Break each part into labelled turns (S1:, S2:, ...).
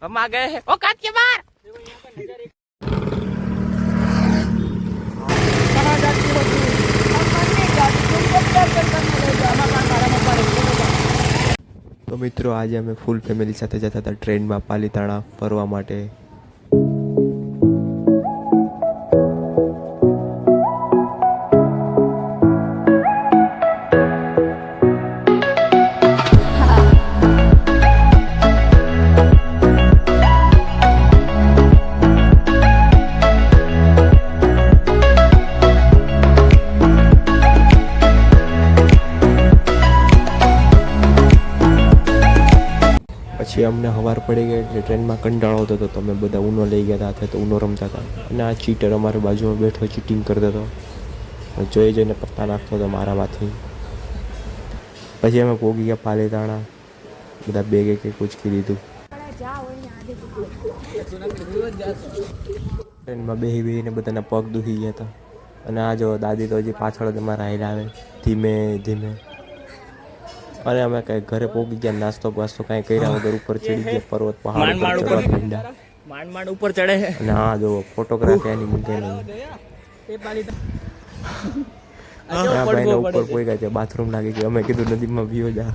S1: हम आ गए हैं औकात के बाहर।
S2: તો મિત્રો આજે અમે ફૂલ ફેમિલી સાથે જતા હતા ટ્રેનમાં પાલીતાણા ફરવા માટે. પછી અમને સવાર પડી ગઈ એટલે ટ્રેનમાં કંટાળો આવતો હતો તો અમે બધા ઊનો લઈ ગયા હતા તો ઊનો રમતા હતા. અને આ ચીટર અમારી બાજુમાં બેઠો ચીટિંગ કરતો હતો, જોઈ જોઈને પત્તા નાખતો હતો મારામાંથી. પછી અમે પોગી ગયા પાલીતાણા, બધા બેગે કે ઉચકી દીધું. ટ્રેનમાં બેહીને બધાના પગ દુખી ગયા હતા. અને આ જો દાદી તો હજી પાછળ જ અમારા હાઈલ આવે ધીમે ધીમે. અને અમે કઈ ઘરે પહોંચી ગયા, નાસ્તો બાસ્તો કાંઈ કર્યા વગર ઉપર ચડી ગયા પર્વત પહાડ ઉપર માંડ
S1: માંડ ઉપર ચડે છે.
S2: અને હા જો ફોટોગ્રાફી એની મૂકે નહીં. ભાઈને ઉપર પહોંચ્યા છે, બાથરૂમ લાગી ગયું. અમે કીધું નદીમાં વિયો જા,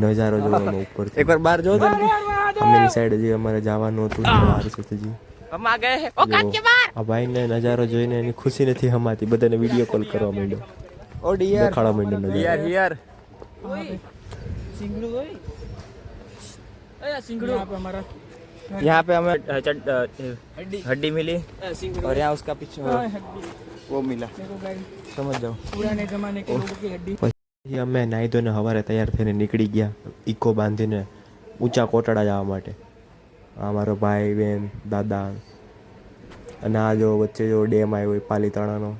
S2: નજારો જોવાનો ઉપર.
S1: એકવાર બહાર જો તો
S2: અમેની સાઈડ હજી અમારે જવાનું હતું, બહાર છે હજી.
S1: हम आ गए हैं औकात के बाहर।
S2: આ ભાઈને નજારો જોઈને એની ખુશી નથી હમાતી, બધાને વિડીયો કોલ કરવા માંડ્યો.
S1: ओ डियर
S2: દેખાડવા માંડ્યો નજારો.
S1: हियर सिंगड़ू ओए सिंगड़ू यहाँ पे हमें हड्डी मिली और यहाँ उसका पीछे वो मिला, समझ जाओ पुराने जमाने के लोगों की हड्डी.
S2: પછી અમે નાહી ધોઈને સવારે તૈયાર થઈને નીકળી ગયા ઇકો બાંધીને ઊંચા કોટડા જવા માટે. આ મારો ભાઈ બેન દાદા. અને આ જો વચ્ચે જો ડેમ આવ્યો હોય પાલીતાણાનો,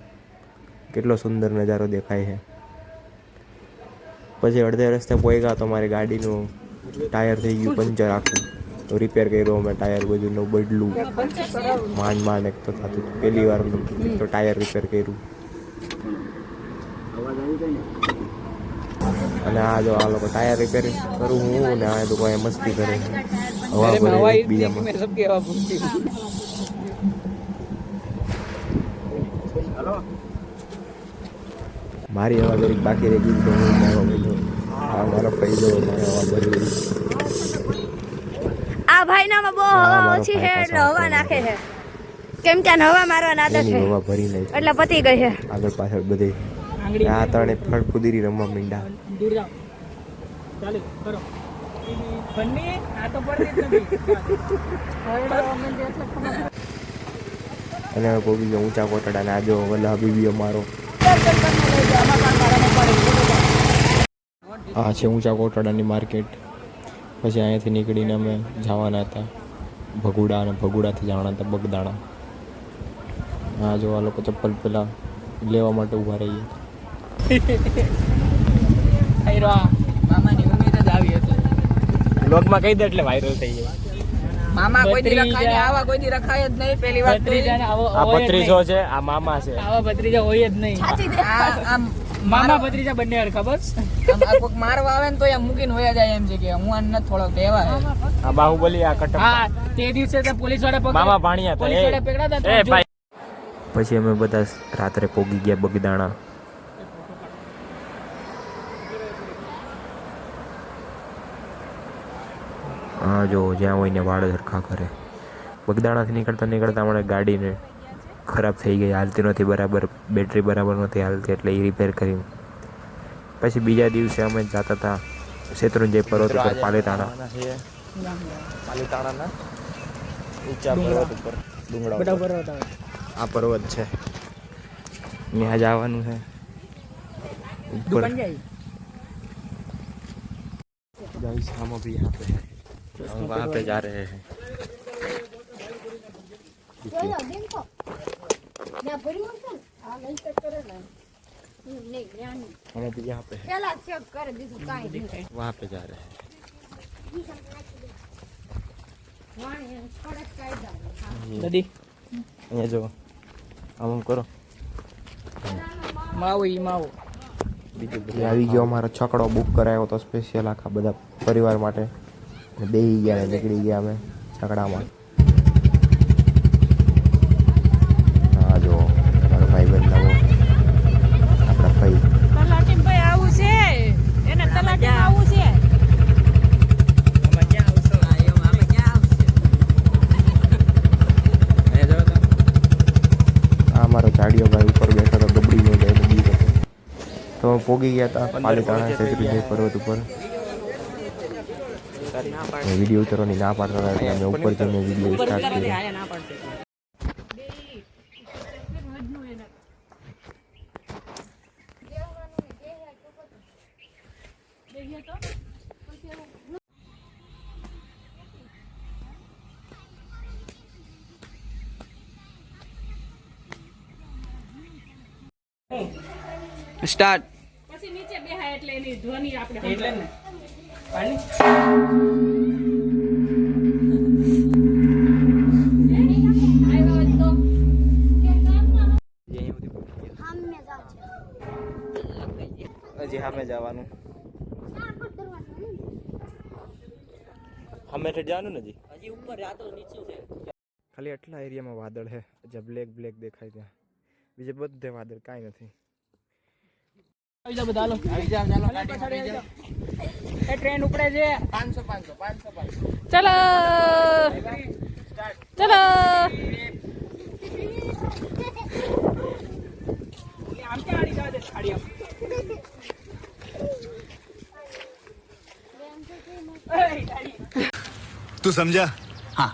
S2: કેટલો સુંદર નજારો દેખાય છે. પછી અડધે રસ્તે પહોંચ્યા તો મારી ગાડીનું ટાયર થઈ ગયું પંચર આખું, તો રિપેર કર્યું અમે. ટાયર બધું નવું બદલું, માંડ એક તો થતું. પહેલી વાર તો ટાયર રિપેર કર્યું. અને આ જો આ લોકો ટાયર રિપેર કરું હું ને આ લોકો અહીંયા મસ્તી કરે, હવા ભરે બીજામાં. મારી હવા દરેક બાકી રહી ગઈ તો હું મારો ભાઈ મારો ફાયદો હવા ભરી.
S3: આ ભાઈનામાં બહુ હવા ઓછી છે એટલે હવા નાખે છે, કેમ કે હવા મારવાની આદત છે
S2: હવા ભરી નહીં
S3: એટલે પતી ગઈ છે.
S2: આગળ પાછળ બધે આ ત્રણે ફળ કુદીરી રમવા માંડ્યા. અને કોઈ બીજો ઊંચા કોટડા ને આજો વલ્લા બીબીઓ મારો. આ છે ઊંચા કોટડાની માર્કેટ. પછી અહીંયાથી નીકળીને અમે જવાના હતા ભગુડા, અને ભગુડાથી જવાના હતા બગદાણા. હા જો આ લોકો ચપ્પલ પેલા લેવા માટે ઊભા રહીએ.
S1: મામાની ઉમ્મીદ જ આવી હતી. બ્લોગમાં કહી દે એટલે વાયરલ થઈ જાય. મામા કોઈ દી રખાય આવા કોઈ દી રખાય જ નહીં. પહેલી વાત આ ભત્રીજો છે, આ મામા છે. આવા ભત્રીજા હોય જ નહીં. આમ મામા ભત્રીજા બંને હરખા બસ. આ કોક મારવા આવે ને તો એમ મૂકીને હોયા જાય એમ છે કે હું આને ન થોડોક દેવા. આ બાહુબલી આ કટક. હા તે દિવસે તો પોલીસ વાળા પકડ મામા ભાણિયા હતા. પોલીસ વાળા પકડ્યા હતા. એ ભાઈ
S2: પછી અમે બધા રાત્રે પોગી ગયા બગદાણા. હા જો જ્યાં હોય ને વાળ સરખા કરે. બગદાણાથી નીકળતા અમારે ગાડીને ખરાબ થઈ ગઈ, હાલતી નથી બરાબર, બેટરી બરાબર નથી હાલતી, એટલે એ રિપેર કરી. પછી બીજા દિવસે અમે જતા હતા શેત્રુંજય પર્વત ઉપર પાલીતાણા.
S1: પાલીતાણાના ઊંચા પર્વત ઉપર ડુંગરા પર્વત આવે. આ પર્વત છે, ત્યાં જવાનું છે ऊपर.
S2: गाइस हम अभी यहाँ पे हैं, हम वहाँ पे जा रहे हैं. हम अभी यहाँ पे हैं, वहाँ पे जा रहे हैं.
S1: નદી
S2: અહીંયા જો આમ કરો
S1: માવો ઈ માવો
S2: એ આવી ગયો અમારો છકડો બુક કરાયો હતો સ્પેશિયલ આખા બધા પરિવાર માટે. બેહી ગયા ને નીકળી ગયા અમે છકડામાં. હા જો મારો ભાઈબંધ નવો આપણા ભાઈ
S4: તલાટીભાઈ આવું છે એને તલાટી આવું છે.
S2: મારો જાડિયો ભાઈ ઉપર બેઠો તો ગબડી નો જાય બી હતો. તો પોગી ગયા હતા પાલીતાણા શેત્રુંજય પર્વત ઉપર. વિડીયો ઉતરવાની ના પાડતા હતા એટલે અમે ઉપર જઈને વિડીયો સ્ટાર્ટ કર્યો.
S1: સ્ટાર્ટ.
S4: પછી નીચે બેહાય એટલે એની ધ્વનિ આપણે એટલે ને
S1: હજી સામે જવાનું. સામેથી જવાનું ને હજી ઉપર રાતો નીચું છે.
S2: ખાલી આટલા એરિયામાં વાદળ છે જ્યાં બ્લેક બ્લેક દેખાય ત્યાં. બીજે બધે વાદળ કાંઈ નથી.
S4: આવી જાવ બધા હાલો આવી જાવ એ ટ્રેન ઉપડે છે 500 ચલો ચલો આમ ક્યાં આડી જાવ દે આડી આમ
S5: तू समझा? हाँ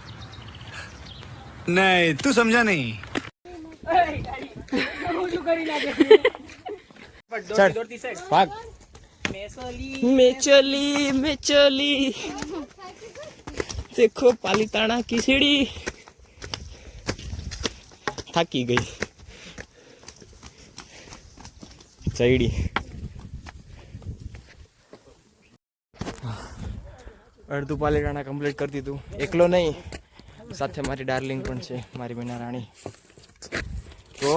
S5: नहीं तू समझा नहीं.
S1: ભાગ. मैं चली देखो पालीताना की सीढ़ी. થાકી ગઈ ચડી. અડધું પાલીતાણા કમ્પ્લીટ કરતી તું. એકલો નહીં, સાથે મારી ડાર્લિંગ પણ છે, મારી મીના રાણી. તો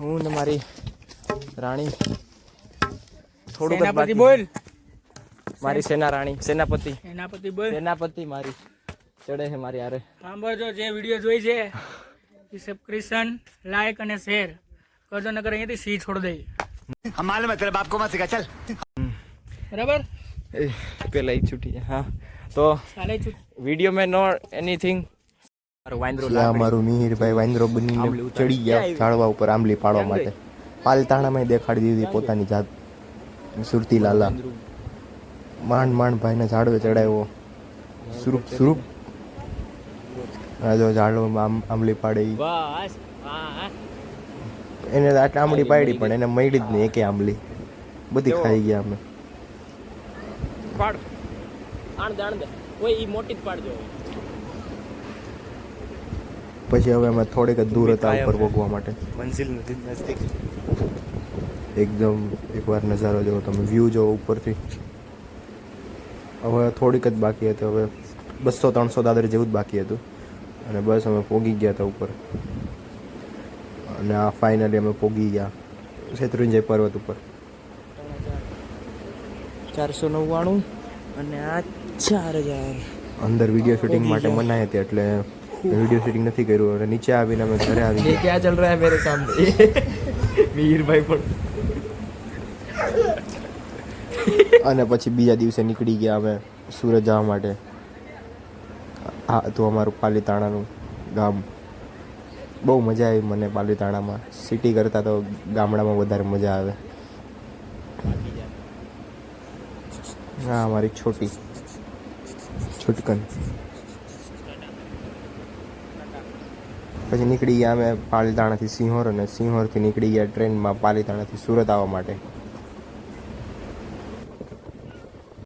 S1: હું ને મારી રાણી થોડુંક જ બાકી.
S4: બોલ
S1: મારી સેના રાણી, સેનાપતિ
S4: બોલ
S1: સેનાપતિ મારી ચડે છે મારી હારે.
S4: સાંભળજો, જે વિડીયો જોઈ છે એ સબસ્ક્રિપ્શન, લાઈક અને શેર કરજો, નકર અહીંયાથી સી છોડ દઈ.
S5: हम मालूम है तेरे बाप को मत सिखा चल.
S4: બરાબર
S1: પેલા એક છૂટી જાય. હા તો
S4: ચાલે છું
S1: વિડીયો મેં નો એનીથિંગ. મારું વાંદરો
S2: ત્યાં અમારું મિહિરભાઈ વાંદરો બનીને ચડી ગયા ઝાડવા ઉપર આંબલી પાડવા માટે. પાલીતાણામાં દેખાડી દીધી પોતાની જાત. સુરતી લાલા માંડ ભાઈને ઝાડવે ચડાવ્યો. સુરૂપ આ જો ઝાડવામાં આંબલી પાડે.
S1: બસ હા
S2: એને આટલી આંબલી પાડી પણ એને મળી જ નહીં એકે આંબલી. બધી ખાઈ ગયા અમે.
S1: પાડ આણ દે ઓય ઈ મોટી જ પાડજો.
S2: પછી હવે અમે થોડીક જ દૂર હતા ઉપર પહોંચવા માટે.
S1: મંઝિલ નથી નજદીક.
S2: એકદમ એકવાર નજારો જોવો તમે, વ્યૂ જોવો ઉપરથી. હવે થોડીક જ બાકી હતી, હવે 200-300 દાદર જેવું જ બાકી હતું અને બસ અમે પહોંચી ગયા હતા ઉપર. અને આ ફાઇનલી અમે પહોંચી ગયા શેત્રુંજય પર્વત ઉપર.
S1: 499 અને આ 4000.
S2: અંદર વિડીયો શૂટિંગ માટે મનાઈ હતી એટલે વિડીયો શૂટિંગ નથી કર્યું અને નીચે આવીને અમે ઘરે આવી
S1: ये क्या चल रहा है मेरे सामने? मीर भाई પણ.
S2: અને પછી બીજા દિવસે નીકળી ગયા અમે સુરત જવા માટે. આ હતું અમારું પાલીતાણાનું ગામ. બહુ મજા આવી મને પાલીતાણામાં. સિટી કરતાં તો ગામડામાં વધારે મજા આવે. હા અમારી છોટકન. પછી નીકળી ગયા અમે પાલીતાણાથી સિંહોર અને સિંહોરથી નીકળી ગયા ટ્રેનમાં પાલીતાણાથી સુરત આવવા માટે.